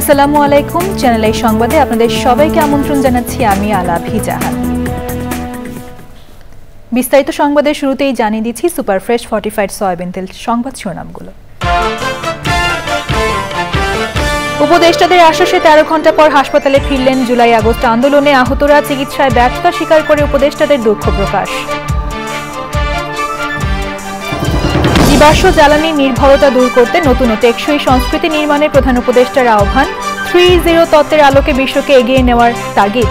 আসসালামু আলাইকুম, channel I সংবাদে আপনাদের সবাইকে আমন্ত্রণ জানাচ্ছি আমি আলাভি জাহান। বিস্তারিত সংবাদের শুরুতেই জানিয়ে দিচ্ছি সুপার ফ্রেশ ফর্টিফাইড সয়াবিন তেল সংবাদ শিরোনামগুলো। উপদেষ্টাদের আশ্বাসে 13 ঘণ্টা পর হাসপাতালে ফিরলেন জুলাই আগস্ট আন্দোলনে আহতরা, চিকিৎসায় ব্যর্থতা স্বীকার করে উপদেষ্টাদের দুঃখ প্রকাশ। জীবাশ্ম জ্বালানি নির্ভরতা দূর করতে নতুন ও টেকসই সংস্কৃতি নির্মাণে প্রধান উপদেষ্টার আহ্বান, 3-0 তত্ত্বের আলোকে বিশ্বকে এগিয়ে নেওয়ার তাগিদ।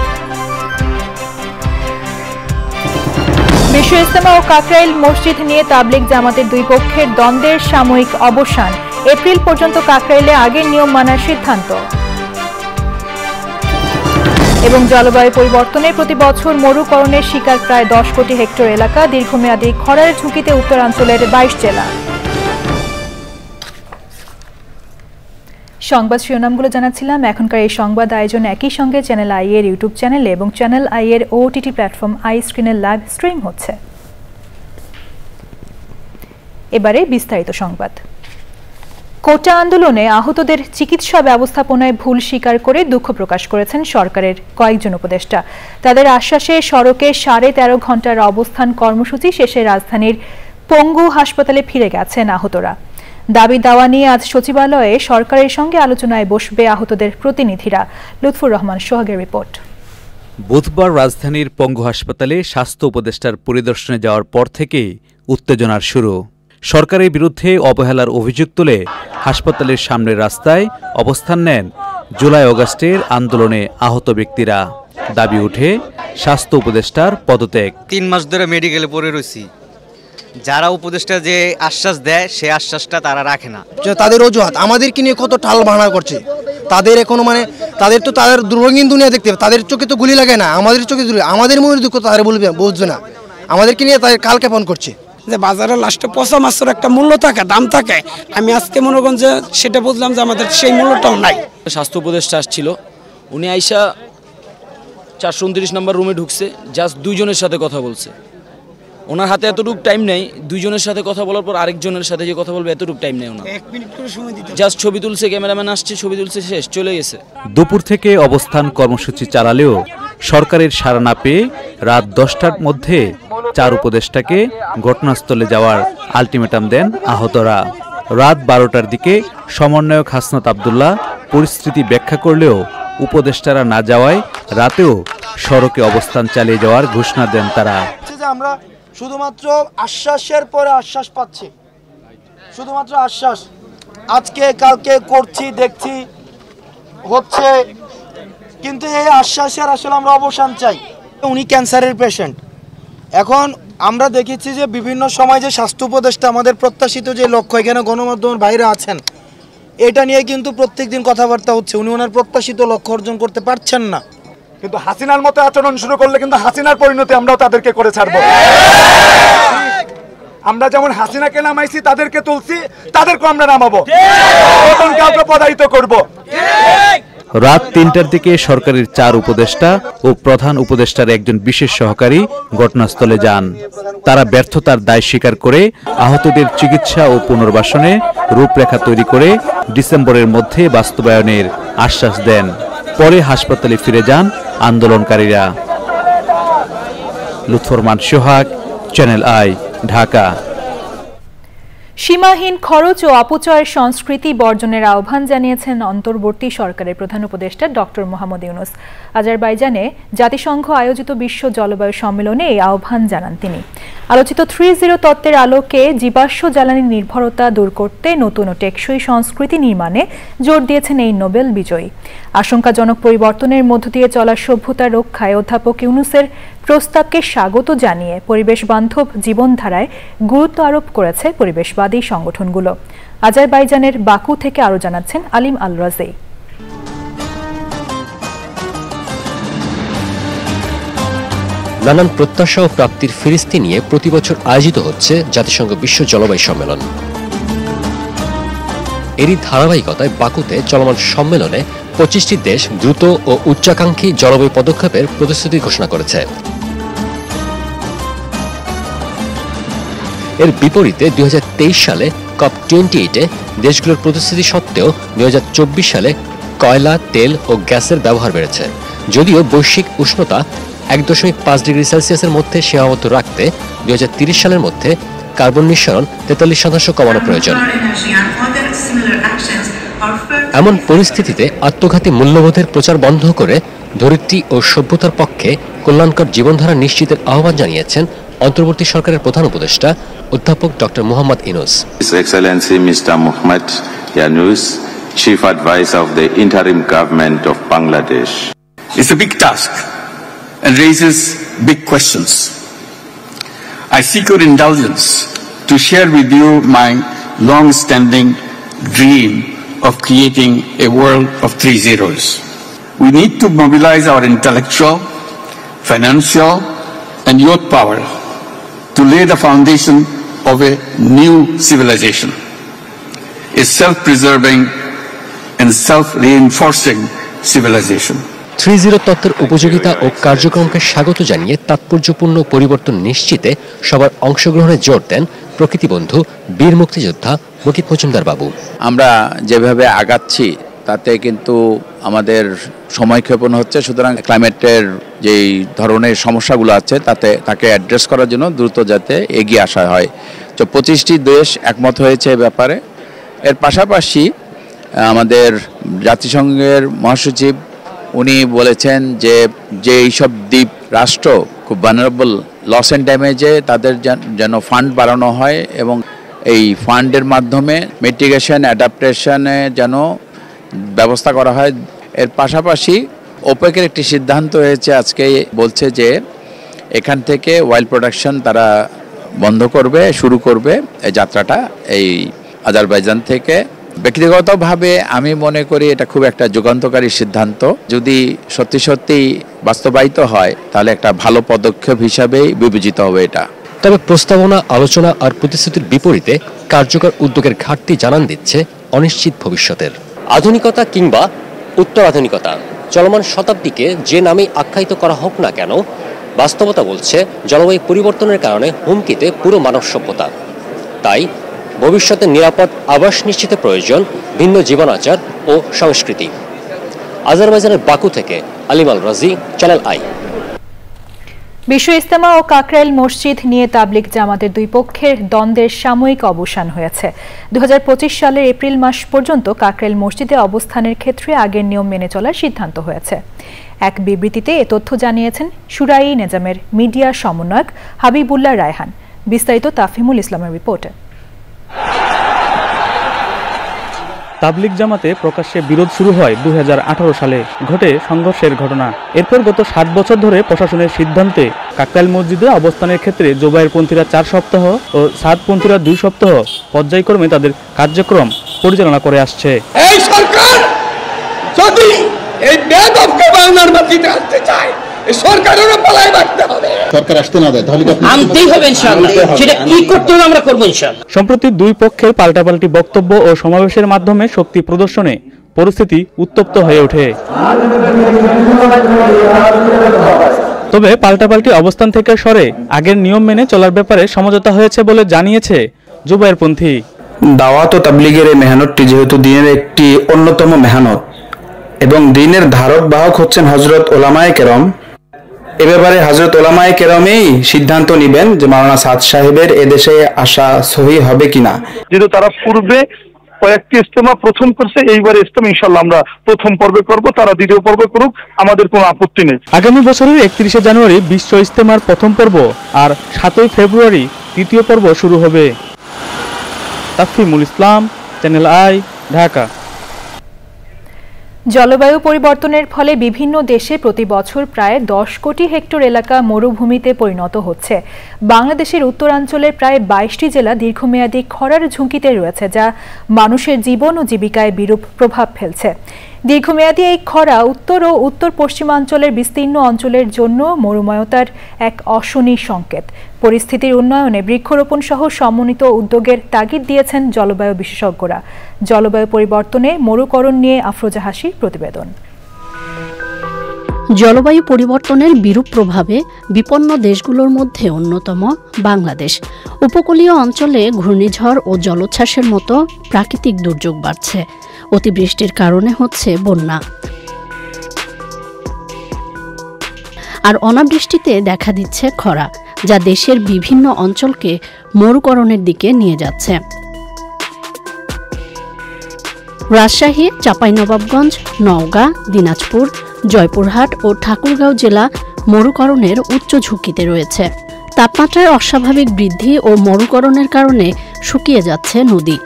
বিশ্ব ইজতেমা ও কাকরাইল মসজিদ নিয়ে তাবলিগ জামাতের দুই পক্ষের দ্বন্দ্বের সাময়িক অবসান, এপ্রিল পর্যন্ত কাকরাইলে আগের নিয়ম মানার সিদ্ধান্ত। এবং জলবায়ু পরিবর্তনে প্রতি বছর মরুকরণের শিকার প্রায় 10 কোটি হেক্টর এলাকা, দীর্ঘমেয়াদী খরার ঝুঁকিতে উত্তরাঞ্চলের 22 জেলা। সংবাদ শিরোনামগুলো জানাচ্ছিলাম। এখনকার এই সংবাদ আয়োজন একই সঙ্গে চ্যানেল আই এর ইউটিউব চ্যানেলে এবং চ্যানেল আই এর ওটিটি প্ল্যাটফর্ম আই স্ক্রিনে লাইভ স্ট্রিম হচ্ছে। এবারে বিস্তারিত সংবাদ। কোটা আন্দোলনে আহতদের চিকিৎসা ব্যবস্থাপনায় ভুল স্বীকার করে দুঃখ প্রকাশ করেছেন সরকারের কয়েকজন উপদেষ্টা। তাদের আশ্বাসে সড়কে 13.5 ঘণ্টার অবস্থান কর্মসূচি শেষে রাজধানীর পঙ্গু হাসপাতালে ফিরে গেছেন আহতরা। দাবি দাওয়া নিয়ে আজ সচিবালয়ে সরকারের সঙ্গে আলোচনায় বসবে আহতদের প্রতিনিধিরা। লুৎফুর রহমান সোহাগের রিপোর্ট। বুধবার রাজধানীর পঙ্গু হাসপাতালে স্বাস্থ্য উপদেষ্টার পরিদর্শনে যাওয়ার পর থেকেই উত্তেজনার শুরু। সরকারের বিরুদ্ধে অবহেলার অভিযোগ তুলে হাসপাতালের সামনের রাস্তায় অবস্থান নেন জুলাই আগস্টের আন্দোলনে আহত ব্যক্তিরা। দাবি উঠে স্বাস্থ্য উপদেষ্টার পদত্যাগ। 3 মাস ধরে মেডিকেলে পড়ে রয়েছি, যারা উপদেষ্টা যে আশ্বাস দেয় সে আশ্বাসটা তারা রাখে না। তাদের অজুহাত আমাদেরকে নিয়ে কত টাল ভাড়া করছে, তাদের এখনো তাদের তো তাদের দুর্ভঙ্গিন দুনিয়া দেখতে হবে, তাদের চোখে তো গুলি লাগে না, আমাদের চোখে আমাদের মনের দুঃখ তাদের বুঝবে না, আমাদেরকে নিয়ে তাদের কাল কেমন করছে। যে বাজারে লাস্টে পচা মাছের একটা মূল্য থাকে, দাম থাকে, আমি আজকে মনে করেন যে সেটা বুঝলাম যে আমাদের সেই মূল্যটাও নাই। স্বাস্থ্য উপদেষ্টা আসছিল, উনি আইসা 429 নম্বর রুমে ঢুকছে, জাস্ট 2 জনের সাথে কথা বলছে। ওনার হাতে এতটুকু টাইম নেই, 2 জনের সাথে কথা বলার পর আরেকজনের সাথে যে কথা বলবে এতটুকু টাইম নেই ওনার। 1 মিনিট করে সময় দিতে, জাস্ট ছবি তুলছে, ক্যামেরাম্যান আসছে, ছবি তুলছে, শেষ, চলে গেছে। দুপুর থেকে অবস্থান কর্মসূচি চালালেও সরকারের সাড়া না পেয়ে রাত 10টার মধ্যে 4 উপদেষ্টাকে ঘটনাস্থলে যাওয়ার আলটিমেটাম দেন আহতরা। রাত 12টার দিকে সমন্বয়ক হাসনাত আব্দুল্লাহ পরিস্থিতি ব্যাখ্যা করলেও উপদেষ্টারা না যাওয়ায় রাতেও সড়কে অবস্থান চালিয়ে যাওয়ার ঘোষণা দেন তারা। আমরা শুধুমাত্র আশ্বাসের পরে আশ্বাস পাচ্ছি, শুধুমাত্র আশ্বাস, আজকে কালকে করছি, দেখছি, হচ্ছে, কিন্তু এই আশ্বাসের আসলে আমরা অবসান চাই। উনি ক্যান্সারের পেশেন্ট। এখন আমরা দেখেছি যে বিভিন্ন সময় যে স্বাস্থ্য উপদেষ্টা আমাদের প্রত্যাশিত যে লক্ষ্য, এখানে গণমাধ্যমের বাইরে আছেন, এটা নিয়ে কিন্তু প্রত্যেকদিন কথাবার্তা হচ্ছে, উনি ওনার প্রত্যাশিত লক্ষ্য অর্জন করতে পারছেন না। কিন্তু হাসিনার মতো আচরণ শুরু করলে কিন্তু হাসিনার পরিণতি আমরাও তাদেরকে করে ছাড়বো। আমরা যেমন হাসিনাকে নামাইছি, তাদেরকে তুলছি, তাদেরকে আমরা নামাবো, কাউকে পদায়িত করবো। রাত 3টার দিকে সরকারের 4 উপদেষ্টা ও প্রধান উপদেষ্টার একজন বিশেষ সহকারী ঘটনাস্থলে যান। তারা ব্যর্থতার দায় স্বীকার করে আহতদের চিকিৎসা ও পুনর্বাসনে রূপরেখা তৈরি করে ডিসেম্বরের মধ্যে বাস্তবায়নের আশ্বাস দেন। পরে হাসপাতালে ফিরে যান আন্দোলনকারীরা। লুৎফুর রহমান সোহাগ, চ্যানেল আই, ঢাকা। সীমাহীন খরচ ও অপচয়ের সংস্কৃতি বর্জনের আহ্বান জানিয়েছেন অন্তর্বর্তী সরকারের প্রধান উপদেষ্টা ডক্টর মোহাম্মদ ইউনূস। আজারবাইজানে জাতিসংঘ আয়োজিত বিশ্ব জলবায়ু সম্মেলনে এই আহ্বান জানান তিনি। আলোচিত 3-0 তত্ত্বের আলোকে জীবাশ্ম জ্বালানি নির্ভরতা দূর করতে নতুন ও টেকসই সংস্কৃতি নির্মাণে জোর দিয়েছেন এই নোবেল বিজয়ী। আশঙ্কাজনক পরিবর্তনের মধ্য দিয়ে চলা সভ্যতা রক্ষায় অধ্যাপক ইউনূসের প্রস্তাবকে স্বাগত জানিয়ে পরিবেশ বান্ধব জীবনধারায় গুরুত্ব আরোপ করেছে পরিবেশবাদী সংগঠনগুলো। আজারবাইজানের বাকু থেকে আরও জানাচ্ছেন আলিম আল রাজি। নানান প্রত্যাশা ও প্রাপ্তির ফিরিস্তি নিয়ে প্রতি বছর আয়োজিত হচ্ছে জাতিসংঘ বিশ্ব জলবায়ু সম্মেলন। এরই ধারাবাহিকতায় বাকুতে চলমান সম্মেলনে 25টি দেশ দ্রুত ও উচ্চাকাঙ্ক্ষী জলবায়ু পদক্ষেপের প্রতিশ্রুতি ঘোষণা করেছে। এর বিপরীতে 2023 সালে COP28-এ দেশগুলোর প্রতিশ্রুতি সত্ত্বেও 2024 সালে কয়লা, তেল ও গ্যাসের ব্যবহার বেড়েছে। যদিও বৈশ্বিক উষ্ণতা 1.5 ডিগ্রি সেলসিয়াসের মধ্যে সীমাবদ্ধ রাখতে 2030 সালের মধ্যে কার্বন নিঃসরণ 43% কমানো প্রয়োজন। এমন পরিস্থিতিতে আত্মঘাতী মূল্যবোধের প্রচার বন্ধ করে ধরিত্রী ও সভ্যতার পক্ষে কল্যাণকর জীবনধারা নিশ্চিতের আহ্বান জানিয়েছেন অন্তর্বর্তী সরকারের প্রধান উপদেষ্টা অধ্যাপক doctor Mohammad Yunus. His Excellency Mr. Mohammad Yunus, Chief Advisor of the Interim Government of Bangladesh. It's a big task and raises big questions. I seek your indulgence to share with you my long-standing dream of creating a world of 3 zeros. We need to mobilize our intellectual, financial, and youth power to lay the foundation of a new civilization, a self-preserving and self-reinforcing civilization. 3-0 তত্ত্বের উপযোগিতা ও কার্যক্রমকে স্বাগত জানিয়ে তাৎপর্যপূর্ণ পরিবর্তন নিশ্চিতে সবার অংশগ্রহণে জোর দেন প্রকৃতিবন্ধু বীর মুক্তিযোদ্ধা মুকিত মজুমদার বাবু। আমরা যেভাবে আগাচ্ছি তাতে কিন্তু আমাদের সময়ক্ষেপণ হচ্ছে, সুতরাং ক্লাইমেটের যেই ধরনের সমস্যাগুলো আছে তাকে অ্যাড্রেস করার জন্য দ্রুত যাতে এগিয়ে আসা হয়। তো 25টি দেশ একমত হয়েছে এ ব্যাপারে। এর পাশাপাশি আমাদের জাতিসংঘের মহাসচিব উনি বলেছেন যে এইসব দ্বীপ রাষ্ট্র খুব ভালনারেবল, লস অ্যান্ড ড্যামেজে তাদের যেন ফান্ড বাড়ানো হয় এবং এই ফান্ডের মাধ্যমে মিটিগেশন অ্যাডাপ্টেশনে যেন ব্যবস্থা করা হয়। এর পাশাপাশি ওপেকের একটি সিদ্ধান্ত হয়েছে, আজকে বলছে যে এখান থেকে অয়েল প্রোডাকশন তারা বন্ধ করবে, শুরু করবে এই যাত্রাটা এই আজারবাইজান থেকে। ব্যক্তিগতভাবে আমি মনে করি এটা খুব একটা যুগান্তকারী সিদ্ধান্ত। যদি সত্যি সত্যি বাস্তবায়িত হয় তাহলে একটা ভালো পদক্ষেপ হিসাবেই বিবেচিত হবে এটা। তবে প্রস্তাবনা, আলোচনা আর প্রতিশ্রুতির বিপরীতে কার্যকর উদ্যোগের ঘাটতি জানান দিচ্ছে অনিশ্চিত ভবিষ্যতের। আধুনিকতা কিংবা উত্তর আধুনিকতা, চলমান শতাব্দীকে যে নামেই আখ্যায়িত করা হোক না কেন, বাস্তবতা বলছে জলবায়ু পরিবর্তনের কারণে হুমকিতে পুরো মানব সভ্যতা। তাই ভবিষ্যতে নিরাপদ আবাস নিশ্চিতে প্রয়োজন ভিন্ন জীবনাচার ও সংস্কৃতি। আজারবাইজানের বাকু থেকে আলিমাল রাজি, চ্যানেল আই। বিশ্ব ইজতেমা ও কাকরাইল মসজিদ নিয়ে তাবলিগ জামাতের দুই পক্ষের দ্বন্দ্বের সাময়িক অবসান হয়েছে। 2025 সালের এপ্রিল মাস পর্যন্ত কাকরাইল মসজিদে অবস্থানের ক্ষেত্রে আগের নিয়ম মেনে চলার সিদ্ধান্ত হয়েছে। এক বিবৃতিতে এ তথ্য জানিয়েছেন শুরাই নেজামের মিডিয়া সমন্বয়ক হাবিবুল্লাহ রায়হান। বিস্তারিত তাফহিমুল ইসলামের রিপোর্টে। তাবলিগ জামাতে প্রকাশ্যে বিরোধ শুরু হয় 2018 সালে, ঘটে সংঘর্ষের ঘটনা। এরপর গত 7 বছর ধরে প্রশাসনের সিদ্ধান্তে কাকরাইল মসজিদে অবস্থানের ক্ষেত্রে জোবায়েরপন্থীরা 4 সপ্তাহ ও সাদপন্থীরা 2 সপ্তাহ পর্যায়ক্রমে তাদের কার্যক্রম পরিচালনা করে আসছে। এই সরকার যদি এই বেদবকে বাংলার মাটিতে আনতে চায়, এই সরকারেরও পালাই বাঁচতে হবে। সরকার আসতে না দেয় তাহলে আনতেই হবে ইনশাআল্লাহ। সেটা কি করতে হবে আমরা করব ইনশাআল্লাহ। সম্প্রতি দুই পক্ষের পাল্টাপাল্টি বক্তব্য ও সমাবেশের মাধ্যমে শক্তি প্রদর্শনে পরিস্থিতি উত্তপ্ত হয়ে ওঠে। তবে পাল্টাপাল্টি অবস্থান থেকে সরে আগের নিয়ম মেনে চলার ব্যাপারে সমঝোতা হয়েছে বলে জানিয়েছে জুবায়েরপন্থী। দাওয়াত ও তাবলীগের এই মেহনতটি যেহেতু দ্বীনের একটি অন্যতম মেহনত এবং দ্বীনের ধারক বাহক হচ্ছেন হযরত উলামায়ে কেরাম, এ ব্যাপারে হযরত উলামায়ে কেরামই সিদ্ধান্ত নেবেন যে মাওলানা সাদ সাহেবের এদেশে আসা সহি হবে কিনা। যেহেতু তারা পূর্বে কয়েকটি ইজতেমা প্রথম করছে, এইবারে ইজতেমা ইনশাআল্লাহ আমরা প্রথম পর্বে করব, তারা দ্বিতীয় পর্বে করুক, আমাদের কোনো আপত্তি নেই। আগামী বছরের 31শে জানুয়ারি বিশ্ব ইজতেমার প্রথম পর্ব আর 7ই ফেব্রুয়ারি তৃতীয় পর্ব শুরু হবে। তাফহিমুল ইসলাম, চ্যানেল আই, ঢাকা। জলবায়ু পরিবর্তনের ফলে বিভিন্ন দেশে প্রতি বছর প্রায় 10 কোটি হেক্টর এলাকা মরুভূমিতে পরিণত হচ্ছে। বাংলাদেশের উত্তরাঞ্চলের প্রায় 22টি জেলা দীর্ঘমেয়াদী খরার ঝুঁকিতে রয়েছে, যা মানুষের জীবন ও জীবিকায় বিরূপ প্রভাব ফেলছে। দীর্ঘমেয়াদী এই খরা উত্তর ও উত্তর পশ্চিমাঞ্চলের বিস্তীর্ণ অঞ্চলের জন্য মরুময়তার এক অশনি সংকেত। পরিস্থিতির উন্নয়নে বৃক্ষরোপণ সহ সমন্বিত উদ্যোগের তাগিদ দিয়েছেন জলবায়ু বিশেষজ্ঞরা। জলবায়ু পরিবর্তনে মরুকরণ নিয়ে আফরোজা হাসির প্রতিবেদন। জলবায়ু পরিবর্তনের বিরূপ প্রভাবে বিপন্ন দেশগুলোর মধ্যে অন্যতম বাংলাদেশ। উপকূলীয় অঞ্চলে ঘূর্ণিঝড় ও জলোচ্ছ্বাসের মতো প্রাকৃতিক দুর্যোগ বাড়ছে। অতিবৃষ্টির কারণে হচ্ছে বন্যা, আর অনাবৃষ্টিতে দেখা দিচ্ছে খরা, যা দেশের বিভিন্ন অঞ্চলকে মরুকরণের দিকে নিয়ে যাচ্ছে। রাজশাহী, চাঁপাইনবাবগঞ্জ, নওগাঁ, দিনাজপুর, জয়পুরহাট ও ঠাকুরগাঁও জেলা মরুকরণের উচ্চ ঝুঁকিতে রয়েছে। তাপমাত্রার অস্বাভাবিক বৃদ্ধি ও মরুকরণের কারণে শুকিয়ে যাচ্ছে নদী।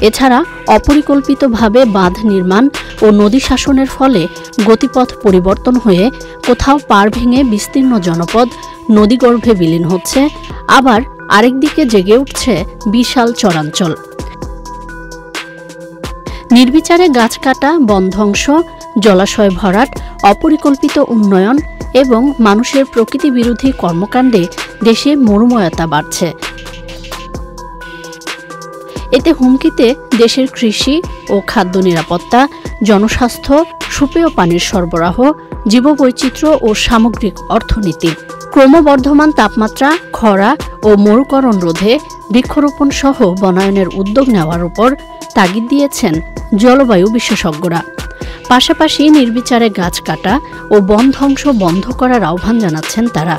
এছাড়া অপরিকল্পিতভাবে বাঁধ নির্মাণ ও নদী শাসনের ফলে গতিপথ পরিবর্তন হয়ে কোথাও পাড় ভেঙে বিস্তীর্ণ জনপদ নদীগর্ভে বিলীন হচ্ছে, আবার আরেকদিকে জেগে উঠছে বিশাল চরাঞ্চল। নির্বিচারে গাছ কাটা, বন ধ্বংস, জলাশয় ভরাট, অপরিকল্পিত উন্নয়ন এবং মানুষের প্রকৃতি বিরোধী কর্মকাণ্ডে দেশে মরুময়তা বাড়ছে। এতে হুমকিতে দেশের কৃষি ও খাদ্য নিরাপত্তা, জনস্বাস্থ্য, সুপেয় পানির সরবরাহ, জীববৈচিত্র্য ও সামগ্রিক অর্থনীতি। ক্রমবর্ধমান তাপমাত্রা, খরা ও মরুকরণ রোধে বৃক্ষরোপণ সহ বনায়নের উদ্যোগ নেওয়ার উপর তাগিদ দিয়েছেন জলবায়ু বিশেষজ্ঞরা। পাশাপাশি নির্বিচারে গাছ কাটা ও বন ধ্বংস বন্ধ করার আহ্বান জানাচ্ছেন তারা।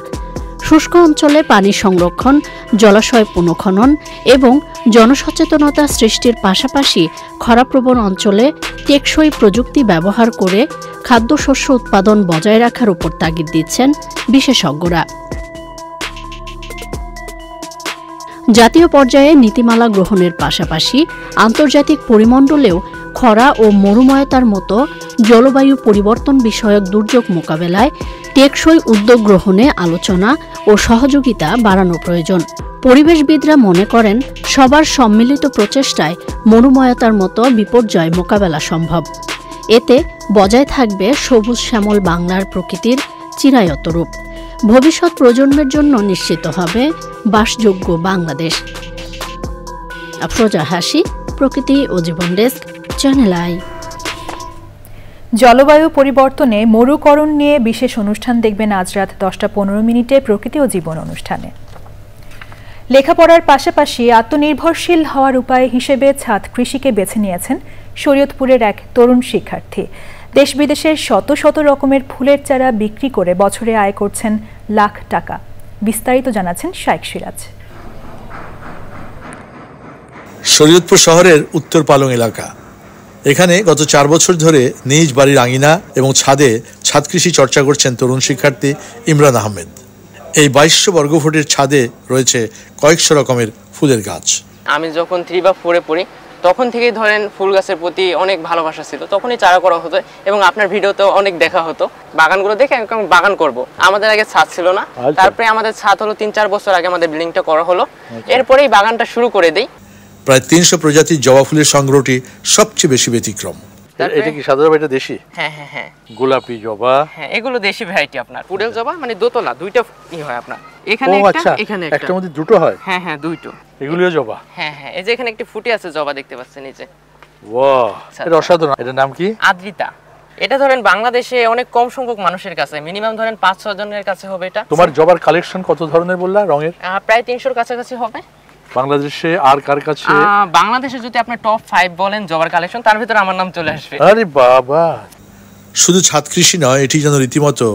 শুষ্ক অঞ্চলে পানি সংরক্ষণ, জলাশয় পুনঃখনন এবং জনসচেতনতা সৃষ্টির পাশাপাশি খরাপ্রবণ অঞ্চলে টেকসই প্রযুক্তি ব্যবহার করে খাদ্যশস্য উৎপাদন বজায় রাখার উপর তাগিদ দিচ্ছেন বিশেষজ্ঞরা। জাতীয় পর্যায়ে নীতিমালা গ্রহণের পাশাপাশি আন্তর্জাতিক পরিমণ্ডলেও খরা ও মরুময়তার মতো জলবায়ু পরিবর্তন বিষয়ক দুর্যোগ মোকাবেলায় টেকসই উদ্যোগ গ্রহণে আলোচনা ও সহযোগিতা বাড়ানো প্রয়োজন। পরিবেশবিদরা মনে করেন, সবার সম্মিলিত প্রচেষ্টায় মরুময়তার মতো বিপর্যয় মোকাবেলা সম্ভব। এতে বজায় থাকবে সবুজ শ্যামল বাংলার প্রকৃতির চিরায়ত রূপ। ভবিষ্যৎ প্রজন্মের জন্য নিশ্চিত হবে বাসযোগ্য বাংলাদেশ। আফরোজা হাসি, প্রকৃতি ও জীবন ডেস্ক, চ্যানেল আই। জলবায়ু পরিবর্তনে মরুকরণ নিয়ে বিশেষ অনুষ্ঠান দেখবেন আজ রাত 10:15 প্রকৃতি ও জীবন অনুষ্ঠানে। লেখাপড়ার পাশাপাশি আত্মনির্ভরশীল হওয়ার উপায় হিসেবে ছাদ কৃষিকে বেছে নিয়েছেন শরীয়তপুরের এক তরুণ শিক্ষার্থী। দেশ বিদেশের শত শত রকমের ফুলের চারা বিক্রি করে বছরে আয় করছেন লাখ টাকা। বিস্তারিত জানাচ্ছেন শাইখ সিরাজ। শরীয়তপুর শহরের উত্তর পালং এলাকা। এখানে গত 4 বছর ধরে নিজ বাড়ির আঙিনা এবং ছাদে ছাদ কৃষি চর্চা করছেন তরুণ শিক্ষার্থী ইমরান আহমেদ। এই 2200 বর্গফুটের ছাদে রয়েছে কয়েকশো রকমের ফুলের গাছ। আমি যখন 3 বা 4-এ পড়ি তখন থেকেই ধরেন ফুল গাছের প্রতি অনেক ভালোবাসা ছিল, তখনই চারা করা হতো এবং আপনার ভিডিওতেও অনেক দেখা হতো। বাগানগুলো দেখে আমি বাগান করব। আমাদের আগে ছাদ ছিল না, তারপরে আমাদের ছাদ হলো 3-4 বছর আগে আমাদের বিল্ডিংটা করা হলো, এরপরেই বাগানটা শুরু করে দেই। প্রায় 300 প্রজাতির জবা ফুলের সংগ্রহটি সবচেয়ে বেশি ব্যতিক্রম। এটা কি সাধারণ এটা দেশি? হ্যাঁ হ্যাঁ হ্যাঁ, গোলাপি জবা। হ্যাঁ, এগুলো দেশি ভ্যারাইটি। আপনার পুডেল জবা মানে দোতলা, দুইটা হয় আপনার, এখানে একটা এখানে একটা। একটার মধ্যে দুটো হয়? হ্যাঁ হ্যাঁ, দুইটো। এগুলিও জবা? হ্যাঁ হ্যাঁ, এই যে এখানে একটা ফুটে আছে জবা, দেখতে পাচ্ছেন নিচে। ওয়াও, এটা অসাধারণ। এটার নাম কি? আদ্রিতা। এটা ধরেন বাংলাদেশে অনেক কম সংখ্যক মানুষের কাছে, মিনিমাম ধরেন 5-6 জনের কাছে হবে এটা। তোমার জবার কালেকশন কত ধরনের বললা রঙের? প্রায় 300-র কাছাকাছি হবে। বাংলাদেশে আর কার কাছে? বাংলাদেশে যদি আপনি টপ 5 বলেন জবার কালেকশন, তার ভিতরে আমার নাম চলে আসবে। আরে বাবা! শুধু ছাদ কৃষি নয়, এটি যেন রীতিমতো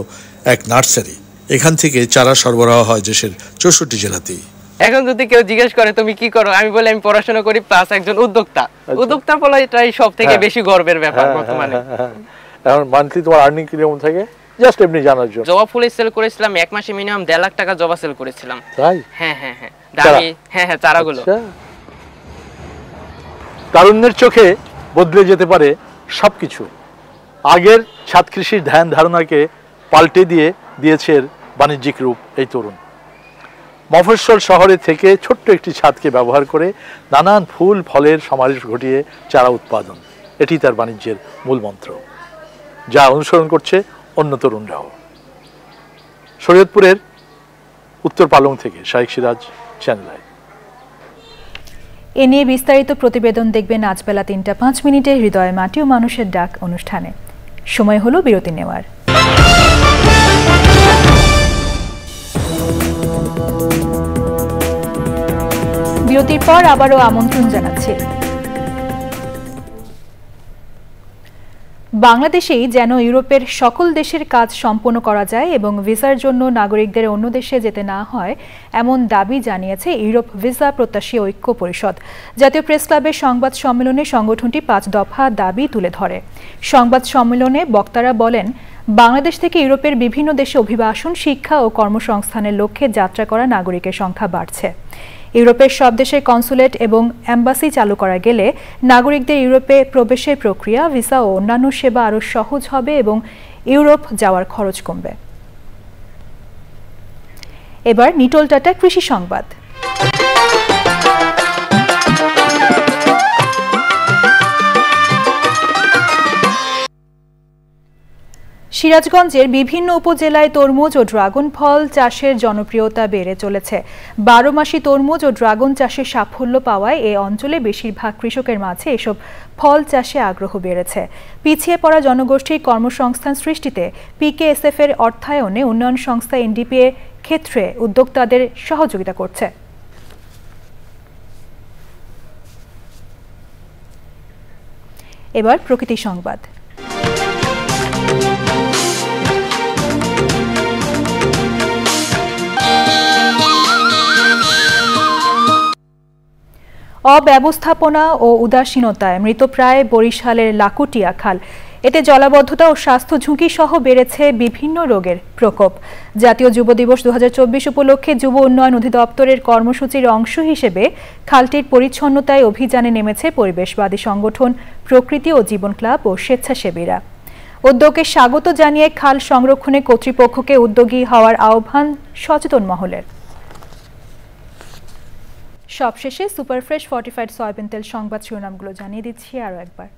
এক নার্সারি। এখান থেকে চারা সরবরাহ হয় দেশের 64 জেলাতেই। এখন যদি কেউ জিজ্ঞেস করে তুমি কি করো, আমি বলি আমি পড়াশোনা করি প্লাস একজন উদ্যোক্তা। উদ্যোক্তা বলা এটাই সব থেকে বেশি গর্বের ব্যাপার বর্তমানে। এখন মান্থলি তোমার আর্নিং কিরকম থাকে? জাস্ট এমনি জানার জন্য। জবা ফুলে সেল করেছিলাম এক মাসে মিনিমাম 1.5 লাখ টাকা জবা সেল করেছিলাম। তাই? হ্যাঁ হ্যাঁ হ্যাঁ, দামি। হ্যাঁ হ্যাঁ, চারাগুলো। তারুণ্যের চোখে বদলে যেতে পারে সবকিছু। আগের ছাদ কৃষির ধ্যান ধারণাকে পাল্টে দিয়েছে বাণিজ্যিক রূপ এই তরুণ। মফস্বল শহরে থেকে ছোট্ট একটি ছাদকে ব্যবহার করে নানান ফুল ফলের সমাবেশ ঘটিয়ে চারা উৎপাদন, এটি তার বাণিজ্যের মূল মন্ত্র। যা অনুসরণ করছে অন্য তরুণরাও। শরীয়তপুরের উত্তর পালং থেকে শাইখ সিরাজ, চ্যানেল আই। এ নিয়ে বিস্তারিত প্রতিবেদন দেখবেন আজ বেলা ৩টা ৫ হৃদয় মাটি ও মানুষের ডাক অনুষ্ঠানে। সময় হলো বিরতি নেওয়ার। বিরতির পর আবারও আমন্ত্রণ জানাচ্ছি। বাংলাদেশেই যেন ইউরোপের সকল দেশের কাজ সম্পন্ন করা যায় এবং ভিসার জন্য নাগরিকদের অন্য দেশে যেতে না হয়, এমন দাবি জানিয়েছে ইউরোপ ভিসা প্রত্যাশী ঐক্য পরিষদ। জাতীয় প্রেস ক্লাবের সংবাদ সম্মেলনে সংগঠনটি ৫ দফা দাবি তুলে ধরে। সংবাদ সম্মেলনে বক্তারা বলেন, বাংলাদেশ থেকে ইউরোপের বিভিন্ন দেশে অভিবাসন, শিক্ষা ও কর্মসংস্থানের লক্ষ্যে যাত্রা করা নাগরিকের সংখ্যা বাড়ছে। ইউরোপের সব দেশের কনসুলেট এবং এম্বাসি চালু করা গেলে নাগরিকদের ইউরোপে প্রবেশের প্রক্রিয়া, ভিসা ও অন্যান্য সেবা আরও সহজ হবে এবং ইউরোপ যাওয়ার খরচ কমবে। এবার নিটোলটাটা কৃষি সংবাদ। সিরাজগঞ্জের বিভিন্ন উপজেলায় তরমুজ ও ড্রাগন ফল চাষের জনপ্রিয়তা বেড়ে চলেছে। ১২ মাসি তরমুজ ও ড্রাগন চাষে সাফল্য পাওয়ায় এ অঞ্চলে বেশিরভাগ কৃষকের মাঝে এসব ফল চাষে আগ্রহ বেড়েছে। পিছিয়ে পড়া জনগোষ্ঠীর কর্মসংস্থান সৃষ্টিতে পিকেএসএফ এর অর্থায়নে উন্নয়ন সংস্থা এনডিপি এর ক্ষেত্রে উদ্যোক্তাদের সহযোগিতা করছে। এবার প্রকৃতি সংবাদ। অব্যবস্থাপনা ও উদাসীনতায় মৃতপ্রায় বরিশালের লাকুটিয়া খাল। এতে জলাবদ্ধতা ও স্বাস্থ্য ঝুঁকি সহ বেড়েছে বিভিন্ন রোগের প্রকোপ। জাতীয় যুব দিবস ২০২৪ উপলক্ষে যুব উন্নয়ন অধিদপ্তরের কর্মসূচির অংশ হিসেবে খালটির পরিচ্ছন্নতায় অভিযানে নেমেছে পরিবেশবাদী সংগঠন প্রকৃতি ও জীবন ক্লাব ও স্বেচ্ছাসেবীরা। উদ্যোগে স্বাগত জানিয়ে খাল সংরক্ষণে কর্তৃপক্ষকে উদ্যোগী হওয়ার আহ্বান সচেতন মহলের। সবশেষে সুপারফ্রেশ ফর্টিফাইড সয়াবিন তেল সংবাদ শিরোনামগুলো জানিয়ে দিচ্ছি আরও একবার।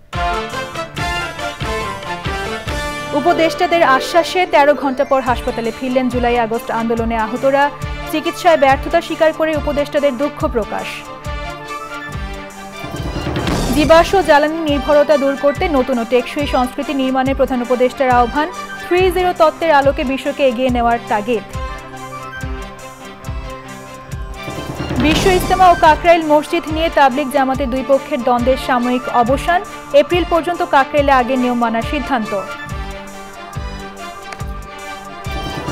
উপদেষ্টাদের আশ্বাসে ১৩ ঘণ্টা পর হাসপাতালে ফিরলেন জুলাই আগস্ট আন্দোলনে আহতরা। চিকিৎসায় ব্যর্থতা স্বীকার করে উপদেষ্টাদের দুঃখ প্রকাশ। জীবাশ্ম জ্বালানি নির্ভরতা দূর করতে নতুন ও টেকসই সংস্কৃতি নির্মাণের প্রধান উপদেষ্টার আহ্বান। 3-0 তত্ত্বের আলোকে বিশ্বকে এগিয়ে নেওয়ার তাগিদ। বিশ্ব ইজতেমা ও কাকরাইল মসজিদ নিয়ে তাবলিগ জামাতের দুই পক্ষের দ্বন্দ্বের সাময়িক অবসান। এপ্রিল পর্যন্ত কাকরাইলে আগের নিয়ম মানার সিদ্ধান্ত।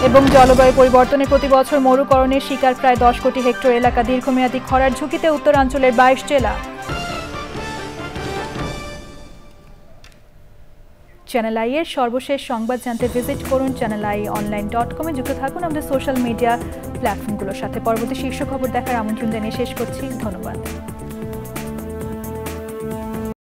এবং জলবায়ু পরিবর্তনের প্রতি বছর মরুকরণের শিকার প্রায় 10 কোটি হেক্টর এলাকা। দীর্ঘমেয়াদী খরার ঝুঁকিতে উত্তরাঞ্চলের 22 জেলা। চ্যানেল আই এর সর্বশেষ সংবাদ জানতে ভিজিট করুন channelionline.com-এ। যুক্ত থাকুন আমাদের সোশ্যাল মিডিয়া প্ল্যাটফর্মগুলোর সাথে। পরবর্তী শীর্ষ খবর দেখার আমন্ত্রণ জানিয়ে শেষ করছি। ধন্যবাদ।